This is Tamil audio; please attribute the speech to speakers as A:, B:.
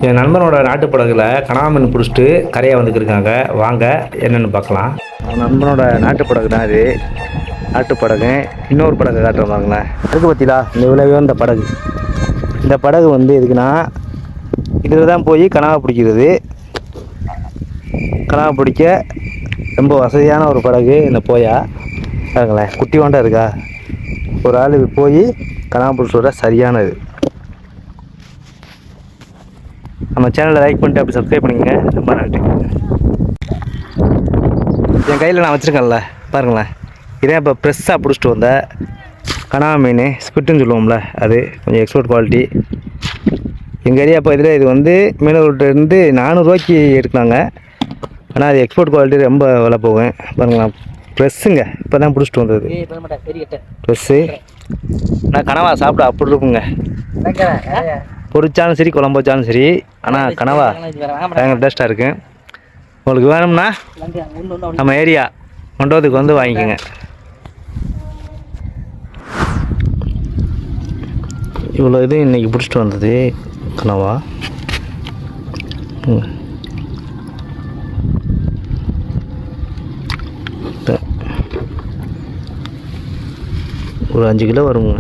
A: என் நண்பனோட நாட்டு படகுல கனவா மீன் பிடிச்சிட்டு கரையாக வந்துக்கிருக்காங்க. வாங்க என்னென்னு பார்க்கலாம். நண்பனோட நாட்டு படகு தான் இது. நாட்டு படகு. இன்னொரு படகு காட்டுறோம் பாருங்களேன். அதுக்கு பற்றிலா இந்த இவ்வளோ இந்த படகு. இந்த படகு வந்து எதுக்குன்னா இதில் தான் போய் கனவா பிடிக்கிறது. கனவா பிடிக்க ரொம்ப வசதியான ஒரு படகு இந்த போயா பாருங்களேன். குட்டி வாண்டா இருக்கா. ஒரு ஆள் போய் கனவா பிடிச்சி வர சரியானது. நம்ம சேனலை லைக் பண்ணிட்டு அப்படி சப்ஸ்கிரைப் பண்ணிக்கங்க. ரொம்ப நன்றி. என் கையில் நான் வச்சுருக்கேன்ல பாருங்களேன். இதே இப்போ ஃப்ரெஷ்ஷாக பிடிச்சிட்டு வந்த கனவா மீன் ஸ்பிட்டுன்னு சொல்லுவோம்ல, அது கொஞ்சம் எக்ஸ்போர்ட் குவாலிட்டி. எங்கள் ஏரியா பகுதியில் இது வந்து மீனவர்கிட்டருந்து 400 ரூபாய்க்கு எடுக்கலாங்க. ஆனால் அது எக்ஸ்போர்ட் குவாலிட்டி ரொம்ப விலை போகும். பாருங்களேன் ஃப்ரெஷ்ஷுங்க. இப்போ தான் பிடிச்சிட்டு வந்தது ஃப்ரெஷ்ஷு. ஆனால் கனவா சாப்பிட அப்படி இருக்குங்க. பொரிச்சாலும் சரி குழம்பு வச்சாலும் சரி. ஆனால் கனவா பயங்கர டேஸ்ட்டாக இருக்குது. உங்களுக்கு வேணும்னா நம்ம ஏரியா மண்டபத்துக்கு வந்து வாங்கிக்கோங்க. இவ்வளோ இது இன்றைக்கி பிடிச்சிட்டு வந்தது கனவா. ஒரு 5 கிலோ வருங்க.